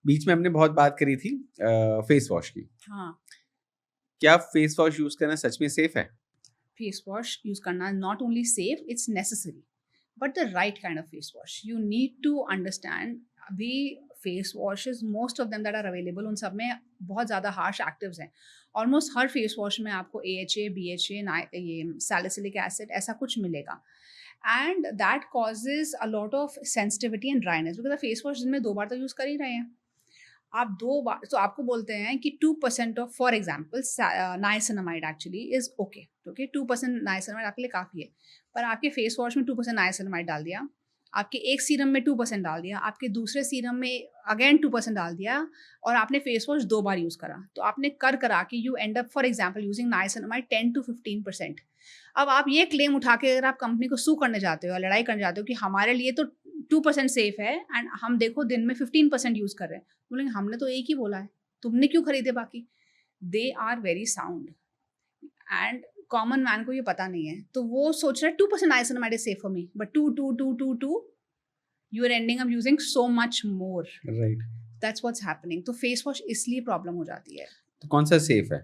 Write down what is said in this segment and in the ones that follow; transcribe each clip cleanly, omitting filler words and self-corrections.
बीच में हमने बहुत बात करी थी फेस वॉश की। हाँ, क्या फेस वॉश यूज करना सच में सेफ है? फेस वॉश यूज करना not only safe, it's necessary, but the right kind of face wash. You need to understand. अभी face washes most of them that are available, उन सब में बहुत ज़्यादा हार्श एक्टिव्स हैं। ऑलमोस्ट हर फेस वॉश में आपको AHA, BHA, ये सैलिसिलिक एसिड ऐसा कुछ मिलेगा, and that causes a lot of sensitivity and dryness, because face wash दिन में 2 बार तो यूज़ कर ही रहे हैं आप। 2 बार तो आपको बोलते हैं कि 2% of, for example, niacinamide actually is okay. Okay, 2% niacinamide आपके लिए काफ़ी है, पर आपके फेस वॉश में 2% नाइसिनामाइड डाल दिया, आपके एक सीरम में 2% डाल दिया, आपके दूसरे सीरम में अगेन 2% डाल दिया, और आपने फेस वॉश 2 बार यूज़ करा, तो आपने कर करा कि you and up for example using niacinamide 10 to 15%। अब आप ये क्लेम उठा के अगर आप कंपनी को सू करने जाते हो या लड़ाई करने जाते हो कि हमारे लिए तो 2% सेफ है एंड हम देखो दिन में 15% यूज़ कर रहे हैं, बोलेंगे हमने तो एक ही बोला है, तुमने क्यों खरीदे बाकी? They are very sound, and common man को ये पता नहीं है, तो वो सोच रहा है 2% niacinamide is safe for me, but to you are ending up using so much more. Right. That's what's happening. तो फेस वॉश इसलिए प्रॉब्लम हो जाती है। तो कौन सा सेफ है?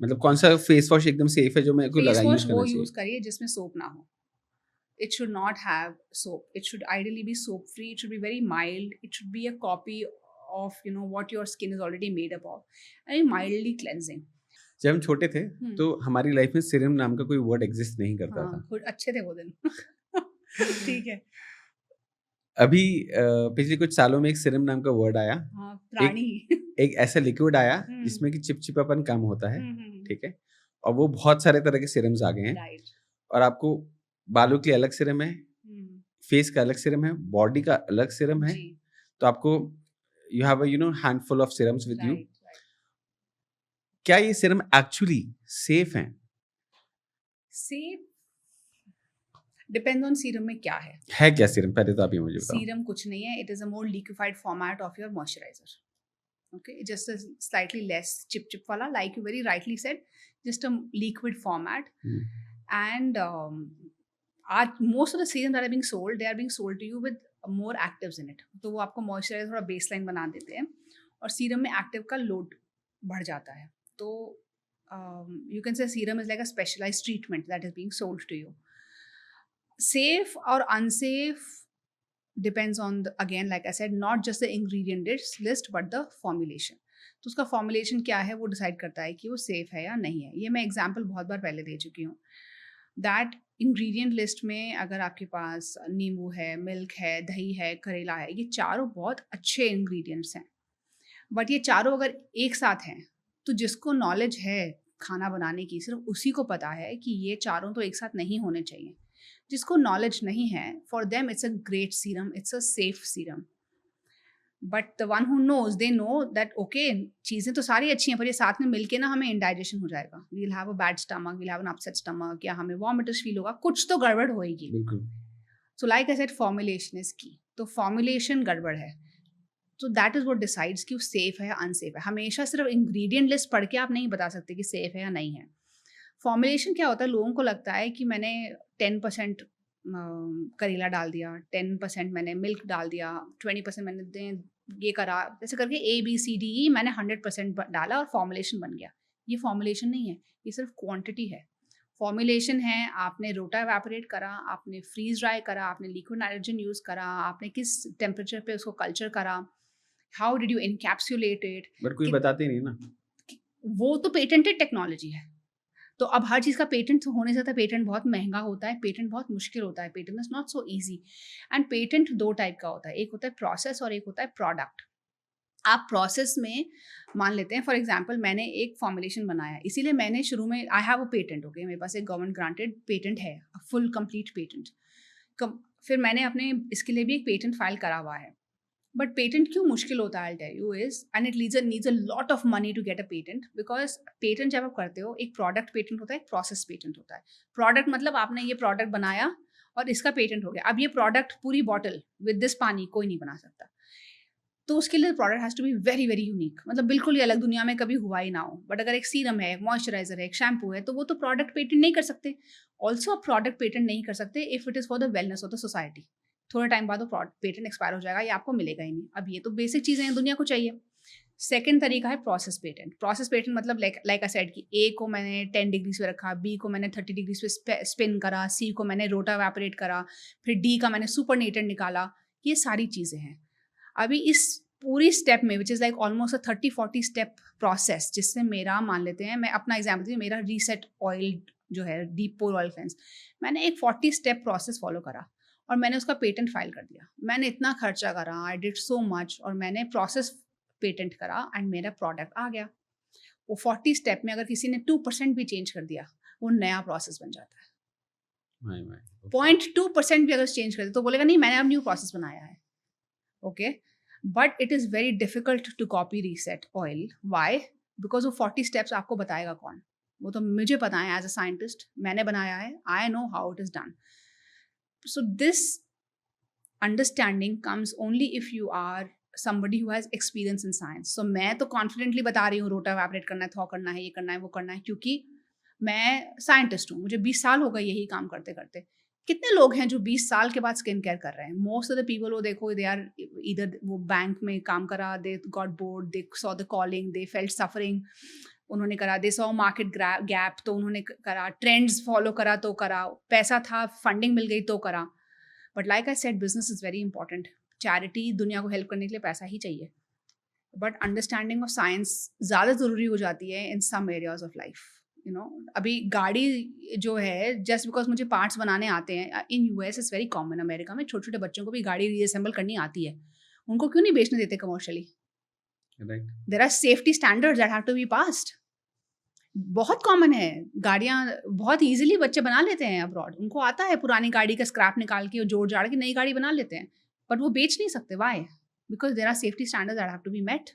मतलब कौन सा फेस वॉश एकदम सेफ है जो मेरे को फेस लगा यूज वॉश करना वो चाहिए? यूज करिए जिसमें सोप ना हो। It should not have soap. It should ideally be soap free. It should be very mild. It should be a copy of what your skin is already made up of, and mildly cleansing. जब हम छोटे थे हम्म। तो हमारी life में serum नाम का कोई वर्ड एग्जिस्ट नहीं करता हाँ, था। कुछ अच्छे थे वो दिन। ठीक है। अभी पिछले कुछ सालों में एक सीरम नाम का वर्ड आया। हाँ, एक प्राणी। एक ऐसा लिक्विड आया हम्म। जिसमें कि चिपचिपापन कम होता है, हम्म। ठीक है? और वो बहुत सारे तरह के सीरम्स आ गए हैं राइट। और आपको बालों के लिए अलग सीरम है, फेस का अलग सीरम है, बॉडी का अलग सीरम है। जी। तो आपको you have a handful of serums with you. Right. क्या ये सीरम एक्चुअली सेफ हैं? सेफ डिपेंड ऑन सीरम में क्या है। है क्या सीरम? पहले तो आप ये मुझे बताओ। सीरम कुछ नहीं है, it is a more liquefied format of your moisturiser. Okay, just a slightly less chip wala, like you very rightly said, just a liquid format. Hmm, And most of the serums that are being sold, they are being sold to you with more actives in it, तो वो आपको moisturiser थोड़ा baseline बना देते हैं और serum में active का लोड बढ़ जाता है। तो you can say serum is like a specialised treatment that is being sold to you. Safe और unsafe depends on the, again like I said, not just the ingredient list but the formulation। तो उसका formulation क्या है वो decide करता है कि वो सेफ है या नहीं है। ये मैं एग्जांपल बहुत बार पहले दे चुकी हूँ। दैट इंग्रेडिएंट लिस्ट में अगर आपके पास नींबू है, मिल्क है, दही है, करेला है, ये चारों बहुत अच्छे इंग्रेडिएंट्स हैं, बट ये चारों अगर एक साथ हैं तो जिसको नॉलेज है खाना बनाने की सिर्फ उसी को पता है कि ये चारों तो एक साथ नहीं होने चाहिए। जिसको नॉलेज नहीं है, for them it's a great serum, it's a safe serum, but the one who knows, they know that okay चीज़ें तो सारी अच्छी हैं पर ये साथ में मिलके ना हमें इंडाइजेशन हो जाएगा, we will have a bad stomach, we'll have an upset stomach, या हमें वॉमिटस फील होगा, कुछ तो गड़बड़ होएगी। बिल्कुल। So like I said, formulation is की। तो फॉर्मुलेशन गड़बड़ है, तो दैट इज व्हाट डिसाइड्स कि वो सेफ है या अनसेफ है। हमेशा सिर्फ इंग्रेडिएंट लिस्ट पढ़ के आप नहीं बता सकते कि सेफ है या नहीं है। फॉर्मुलेशन क्या होता है, लोगों को लगता है कि मैंने 10% करेला डाल दिया, 10% मैंने मिल्क डाल दिया, 20% मैंने ये करा, जैसे करके ABCDE मैंने 100% डाला और फॉर्मुलेशन बन गया। ये फॉर्मुलेशन नहीं है, ये सिर्फ क्वांटिटी है। फॉर्मुलेशन है आपने रोटा एवेपोरेट करा, आपने फ्रीज ड्राई करा, आपने लिक्विड नाइट्रोजन यूज़ करा, आपने किस टेम्परेचर पे उसको कल्चर करा, how did you encapsulate it. But कोई बताते नहीं ना। वो तो पेटेंटेड टेक्नोलॉजी है। तो अब हर चीज़ का पेटेंट होने से, पेटेंट बहुत महंगा होता है, पेटेंट बहुत मुश्किल होता है, patent is not so easy. And patent 2 type का होता है, एक होता है प्रोसेस और एक होता है प्रोडक्ट। आप प्रोसेस में मान लेते हैं, फॉर एग्जांपल मैंने एक फॉर्मुलेशन बनाया, इसीलिए मैंने शुरू में I have a patent, okay, मेरे पास एक गवर्नमेंट ग्रांटेड पेटेंट है, फुल कंप्लीट पेटेंट। फिर मैंने अपने इसके लिए भी एक पेटेंट फाइल करा हुआ है। बट पेटेंट क्यों मुश्किल होता है, I tell you is, and it needs a lot of money to get a patent, because patent जब आप करते हो, एक प्रोडक्ट पेटेंट होता है, एक प्रोसेस पेटेंट होता है। प्रोडक्ट मतलब आपने ये प्रोडक्ट बनाया और इसका पेटेंट हो गया। अब ये प्रोडक्ट पूरी बॉटल विद दिस पानी कोई नहीं बना सकता, तो उसके लिए product has to be very very unique, मतलब बिल्कुल ही अलग, दुनिया में कभी हुआ ही ना हो। बट अगर एक सीरम है, एक मॉइस्चराइजर है, एक शैम्पू है, तो वो तो प्रोडक्ट पेटेंट नहीं कर सकते। ऑल्सो आप प्रोडक्ट पेटेंट नहीं कर सकते if it is for the wellness of the society. थोड़े टाइम बाद वो पेटेंट एक्सपायर हो जाएगा, ये आपको मिलेगा ही नहीं। अब ये तो बेसिक चीज़ें हैं, दुनिया को चाहिए। सेकंड तरीका है प्रोसेस पेटेंट। प्रोसेस पेटेंट मतलब लाइक आई सेड कि ए को मैंने 10 डिग्रीज पे रखा, बी को मैंने 30 डिग्रीज पे स्पिन करा, सी को मैंने रोटा वैपोरेट करा, फिर डी का मैंने सुपरनेटेड निकाला। ये सारी चीज़ें हैं। अभी इस पूरी स्टेप में which is like almost 30-40 step process, जिससे मेरा मान लेते हैं, मैं अपना एग्जाम्पल दी, मेरा रीसेट ऑयल जो है डीप पोर ऑयल क्लेंस, मैंने एक 40 स्टेप प्रोसेस फॉलो करा और मैंने उसका पेटेंट फाइल कर दिया। मैंने इतना खर्चा करा, आई डिड सो मच, और मैंने प्रोसेस पेटेंट करा एंड मेरा प्रोडक्ट आ गया। वो 40 स्टेप में अगर किसी ने 2% भी चेंज कर दिया, वो नया प्रोसेस बन जाता है। 0.2% भी अगर चेंज कर दे तो बोलेगा नहीं मैंने अब न्यू प्रोसेस बनाया है। Okay, but it is very difficult to copy reset oil. Why? Because वो 40 स्टेप्स आपको बताएगा कौन? वो तो मुझे पता है एज अ साइंटिस्ट, मैंने बनाया है, I know how it is done. So this understanding comes only if you are somebody who has experience in science. So मैं तो कॉन्फिडेंटली बता रही हूँ रोटा वैपोरेट करना है, थॉ करना है, ये करना है, वो करना है, क्योंकि मैं साइंटिस्ट हूँ। मुझे 20 साल हो गए यही काम करते करते। कितने लोग हैं जो 20 साल के बाद स्किन केयर कर रहे हैं? मोस्ट ऑफ द पीपल वो देखो, दे आर इधर वो बैंक में काम करा, they got bored, they saw the calling, they felt suffering, उन्होंने करा, दे सॉ मार्केट गैप तो उन्होंने करा, ट्रेंड्स फॉलो करा तो करा, पैसा था, फंडिंग मिल गई तो करा। But like I said, business is very important. Charity, दुनिया को हेल्प करने के लिए पैसा ही चाहिए, बट अंडरस्टैंडिंग ऑफ साइंस ज़्यादा ज़रूरी हो जाती है in some areas of life. You know, अभी गाड़ी जो है, जस्ट बिकॉज मुझे पार्ट्स बनाने आते हैं, in US is very common, America में छोटे छोटे बच्चों को भी गाड़ी रीअसेंबल करनी आती है, उनको क्यों नहीं बेचने देते commercially? There are safety standards that have to be passed. बहुत कॉमन है, गाड़ियाँ बहुत ईजिली बच्चे बना लेते हैं अब्रॉड, उनको आता है पुरानी गाड़ी का स्क्रैप निकाल के जोड़ जाड़ के नई गाड़ी बना लेते हैं, बट वो बेच नहीं सकते। Why? Because there are safety standards that have to be met.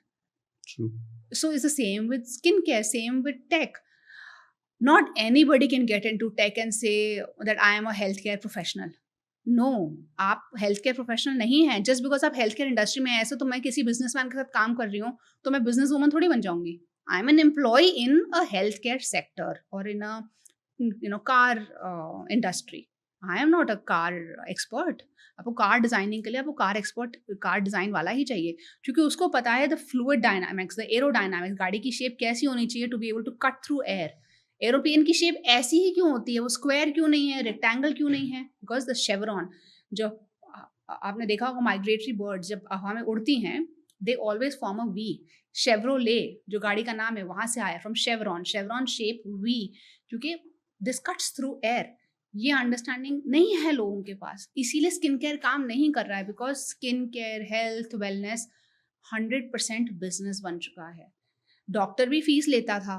So it's the same with skincare, same with tech. Not anybody can get into tech and say that I am a healthcare professional. No, आप healthcare professional नहीं हैं। Just because आप healthcare industry में ऐसे, तो मैं किसी businessman के साथ काम कर रही हूँ तो मैं business woman थोड़ी बन जाऊंगी। I am an employee in a healthcare sector or in a car industry. I am not a car expert. आपको कार डिजाइनिंग के लिए आपको कार एक्सपर्ट, कार डिजाइन वाला ही चाहिए, क्योंकि उसको पता है the fluid dynamics, the aerodynamics, गाड़ी की शेप कैसी होनी चाहिए to be able to cut through air. Aeroplane की शेप ऐसी ही क्यों होती है? वो स्क्वायर क्यों नहीं है, रेक्टेंगल क्यों नहीं है? बिकॉज द शेवरॉन, जो आपने देखा होगा माइग्रेटरी बर्ड्स जब हवा में उड़ती हैं, they always form a V. Chevrolet जो गाड़ी का नाम है वहां से आया, from chevron, chevron shape V, क्योंकि दिस कट्स थ्रू एयर। ये अंडरस्टैंडिंग नहीं है लोगों के पास, इसीलिए स्किन केयर काम नहीं कर रहा है, because skin care, health, wellness 100% business बन चुका है। डॉक्टर भी फीस लेता था,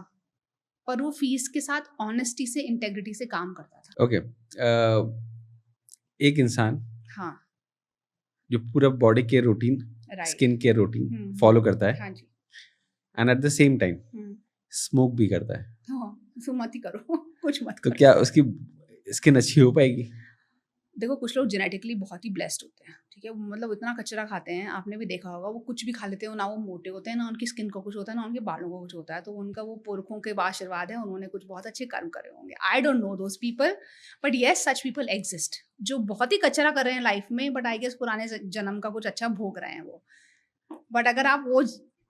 पर वो फीस के साथ ऑनेस्टी से, इंटेग्रिटी से काम करता था। ओके, एक इंसान हाँ, जो पूरा body care routine, skin care routine follow करता है, हाँ जी, and at the same time smoke भी करता है, हाँ, सो मत ही करो, कुछ मत तो करो। क्या उसकी स्किन अच्छी हो पाएगी? देखो, कुछ लोग जेनेटिकली बहुत ही ब्लेस्ड होते हैं, ठीक है, मतलब इतना कचरा खाते हैं, आपने भी देखा होगा, वो कुछ भी खा लेते हैं, ना वो मोटे होते हैं, ना उनकी स्किन को कुछ होता है, ना उनके बालों को कुछ होता है, तो उनका वो पुरखों के आशीर्वाद है, उन्होंने कुछ बहुत अच्छे कर्म करे होंगे। I don't know those people, but yes such people exist, जो बहुत ही कचरा कर रहे हैं लाइफ में, बट आई गेस पुराने जन्म का कुछ अच्छा भोग रहे हैं वो। बट अगर आप वो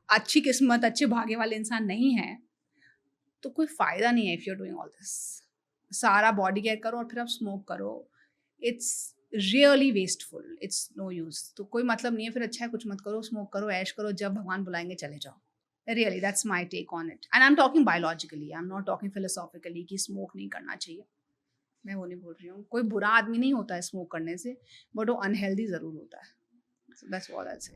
अच्छी किस्मत, अच्छे भाग्य वाले इंसान नहीं है, तो कोई फायदा नहीं है if you are doing all this. सारा बॉडी केयर करो और फिर आप स्मोक करो, it's really wasteful, it's no use. तो कोई मतलब नहीं है, फिर अच्छा है कुछ मत करो, स्मोक करो, ऐश करो, जब भगवान बुलाएंगे चले जाओ। Really that's my take on it, and I am talking biologically, I am not talking philosophically कि स्मोक नहीं करना चाहिए। मैं वो नहीं बोल रही हूँ, कोई बुरा आदमी नहीं होता है स्मोक करने से, बट वो अनहेल्दी ज़रूर होता है। सो दैट्स व्हाट आई से।